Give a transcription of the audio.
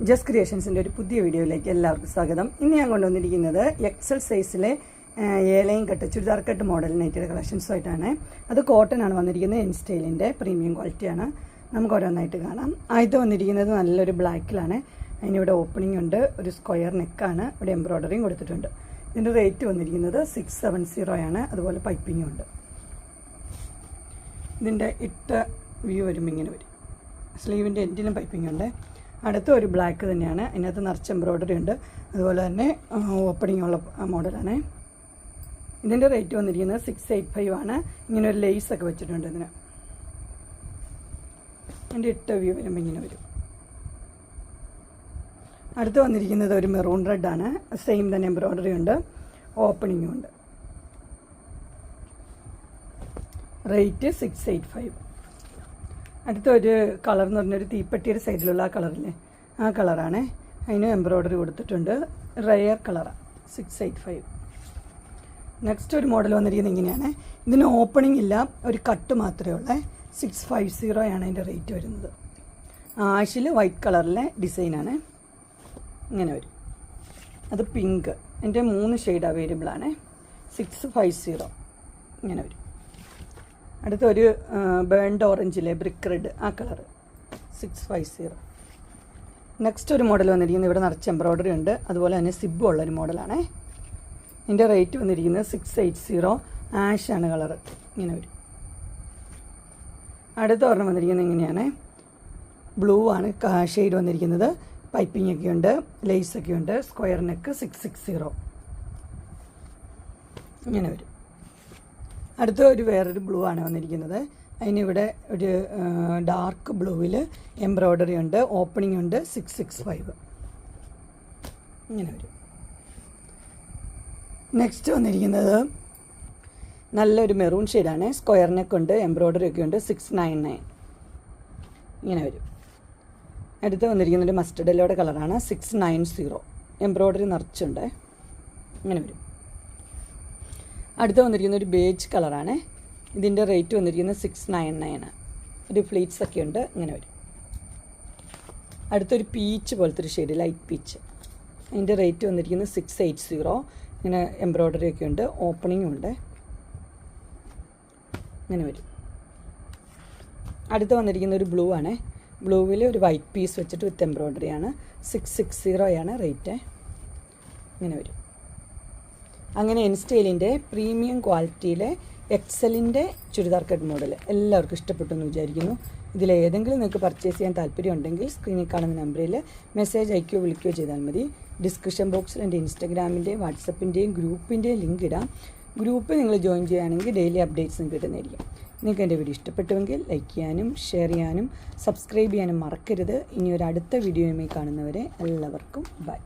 Just ക്രിയേഷൻസിൻ്റെ ഒരു പുതിയ വീഡിയോയിലേക്ക് എല്ലാവർക്കും സ്വാഗതം. ഇന്ന് ഞാൻ കൊണ്ടുവന്നിരിക്കുന്നത് എക്സൽ സൈസിലെ ഏലയും കട്ട് ചുരിദാർ കട്ട് മോഡൽ നൈറ്റിയുടെ കളക്ഷൻസുമായിട്ടാണ്. അത് കോട്ടൺ ആണ് വന്നിരിക്കുന്നത്. എൻ സ്റ്റൈലിൻ്റെ പ്രീമിയം ക്വാളിറ്റിയാണ്. നമുക്ക് ഓരോന്നായിട്ട് കാണാം. ആദ്യത്തെ വന്നിരിക്കുന്നത് നല്ലൊരു ബ്ലാക്കിലാണ്. അതിനിവിടെ ഓപ്പണിംഗ് ഉണ്ട്. ഒരു സ്ക്വയർ നെക്കാണ്. ഇവിടെ എംബ്രോയ്ഡറിയും കൊടുത്തിട്ടുണ്ട്. ഇതിൻ്റെ റേറ്റ് വന്നിരിക്കുന്നത് 670 ആണ്. അതുപോലെ പൈപ്പിങ്ങും ഉണ്ട്. ഇതിൻ്റെ ഇട്ട വ്യൂ വരുമ്പോൾ ഇങ്ങനെ വരും. സ്ലീവിൻ്റെ എൻഡിലും പൈപ്പിംഗ് ഉണ്ട്. അടുത്ത ഒരു ബ്ലാക്ക് തന്നെയാണ്. അതിനകത്ത് നിറച്ച് എംബ്രോയ്ഡറി ഉണ്ട്. അതുപോലെ തന്നെ ഓപ്പണിംഗ് ഉള്ള മോഡലാണ്. ഇതിൻ്റെ റേറ്റ് വന്നിരിക്കുന്നത് 685 ആണ്. ഇങ്ങനെ ഒരു ലേസൊക്കെ വെച്ചിട്ടുണ്ട് ഇതിന്. എൻ്റെ ഇട്ട വ്യൂ വരുമ്പോൾ ഇങ്ങനെ വരും. അടുത്ത് വന്നിരിക്കുന്നത് ഒരു മെറൂൺ റെഡാണ്. സെയിം തന്നെ എംബ്രോയ്ഡറി ഉണ്ട്, ഓപ്പണിങ്ങും ഉണ്ട്. റേറ്റ് 685. അടുത്ത ഒരു കളർ എന്ന് പറഞ്ഞൊരു തീപ്പെട്ടിയുടെ സൈഡിലുള്ള ആ കളറില്ലേ, ആ കളറാണ്. അതിന് എംബ്രോയ്ഡറി കൊടുത്തിട്ടുണ്ട്. റയർ കളറാണ്. 685. നെക്സ്റ്റ് ഒരു മോഡൽ വന്നിരിക്കുന്നത് ഇങ്ങനെയാണ്. ഇതിന് ഓപ്പണിംഗ് ഇല്ല, ഒരു കട്ട് മാത്രമേ ഉള്ളൂ. 650 ആണ് അതിൻ്റെ റേറ്റ് വരുന്നത്. ആഷിൽ വൈറ്റ് കളറിലെ ഡിസൈനാണ്. ഇങ്ങനെ വരും. അത് പിങ്ക്. എൻ്റെ 3 ഷെയ്ഡ് അവൈലബിൾ ആണ്. 650 ഇങ്ങനെ വരും. അടുത്തൊരു ബേൺഡ് ഓറഞ്ചിലെ ബ്രിക്ക് റെഡ്, ആ കളർ 650. നെക്സ്റ്റ് ഒരു മോഡൽ വന്നിരിക്കുന്നത് ഇവിടെ നിറച്ച് എംബ്രോയ്ഡറി ഉണ്ട്. അതുപോലെ തന്നെ സിബ് ഉള്ളൊരു മോഡലാണ്. ഇതിൻ്റെ റേറ്റ് വന്നിരിക്കുന്നത് 680. ആഷാണ് കളർ. ഇങ്ങനെ വരും. അടുത്ത ഒരെണ്ണം വന്നിരിക്കുന്നത് ഇങ്ങനെയാണ്. ബ്ലൂ ആണ് ഷെയ്ഡ് വന്നിരിക്കുന്നത്. പൈപ്പിംഗ് ഒക്കെ ഉണ്ട്, ലേസൊക്കെ ഉണ്ട്. സ്ക്വയർ നെക്ക് 660 ഇങ്ങനെ വരും. അടുത്ത ഒരു വേറൊരു ബ്ലൂ ആണ് വന്നിരിക്കുന്നത്. അതിനിവിടെ ഒരു ഡാർക്ക് ബ്ലൂവിൽ എംബ്രോയ്ഡറി ഉണ്ട്, ഓപ്പണിംഗ് ഉണ്ട്. 665 ഇങ്ങനെ വരും. നെക്സ്റ്റ് വന്നിരിക്കുന്നത് നല്ലൊരു മെറൂൺ ഷെയ്ഡാണ്. സ്ക്വയർ നെക്ക് ഉണ്ട്, എംബ്രോയ്ഡറി ഒക്കെ ഉണ്ട്. 699 ഇങ്ങനെ വരും. അടുത്ത് വന്നിരിക്കുന്നത് മസ്റ്റർഡ് യെല്ലോയുടെ കളറാണ്. 690 എംബ്രോയ്ഡറി നിറച്ചുണ്ട്. ഇങ്ങനെ വരും. അടുത്ത് വന്നിരിക്കുന്ന ഒരു ബേജ് കളറാണ്. ഇതിൻ്റെ റേറ്റ് വന്നിരിക്കുന്നത് 699. ഒരു ഫ്ലീറ്റ്സ് ഒക്കെ ഉണ്ട്. ഇങ്ങനെ വരും. അടുത്തൊരു പീച്ച് പോലത്തെ ഒരു ഷെയ്ഡ്, ലൈറ്റ് പീച്ച്. അതിൻ്റെ റേറ്റ് വന്നിരിക്കുന്നത് 680. ഇങ്ങനെ എംബ്രോയ്ഡറി ഒക്കെ ഉണ്ട്, ഓപ്പണിങ്ങും ഉണ്ട്. ഇങ്ങനെ വരും. അടുത്ത് വന്നിരിക്കുന്ന ഒരു ബ്ലൂ ആണ്. ബ്ലൂവിൽ ഒരു വൈറ്റ് പീസ് വെച്ചിട്ട് വിത്ത് എംബ്രോയ്ഡറി ആണ്. 660 ആണ് റേറ്റ്. ഇങ്ങനെ വരും. അങ്ങനെ എൻ സ്റ്റൈലിൻ്റെ പ്രീമിയം ക്വാളിറ്റിയിലെ എക്സലിൻ്റെ ചുരിദാർ കട്ട് മോഡൽ എല്ലാവർക്കും ഇഷ്ടപ്പെട്ടു എന്ന് വിചാരിക്കുന്നു. ഇതിലേതെങ്കിലും നിങ്ങൾക്ക് പർച്ചേസ് ചെയ്യാൻ താല്പര്യം ഉണ്ടെങ്കിൽ സ്ക്രീനിൽ കാണുന്ന നമ്പറിൽ മെസ്സേജ് അയക്കുകയോ വിളിക്കുകയോ ചെയ്താൽ മതി. ഡിസ്ക്രിപ്ഷൻ ബോക്സിൽ എൻ്റെ ഇൻസ്റ്റാഗ്രാമിൻ്റെയും വാട്സപ്പിൻ്റെയും ഗ്രൂപ്പിൻ്റെയും ലിങ്ക് ഇടാം. ഗ്രൂപ്പ് നിങ്ങൾ ജോയിൻ ചെയ്യുകയാണെങ്കിൽ ഡെയിലി അപ്ഡേറ്റ്സും കിട്ടുന്നതായിരിക്കും. നിങ്ങൾക്ക് എൻ്റെ വീഡിയോ ഇഷ്ടപ്പെട്ടുവെങ്കിൽ ലൈക്ക് ചെയ്യാനും ഷെയർ ചെയ്യാനും സബ്സ്ക്രൈബ് ചെയ്യാനും മറക്കരുത്. ഇനി ഒരു അടുത്ത വീഡിയോയുമായി കാണുന്നവരെ എല്ലാവർക്കും ബൈ.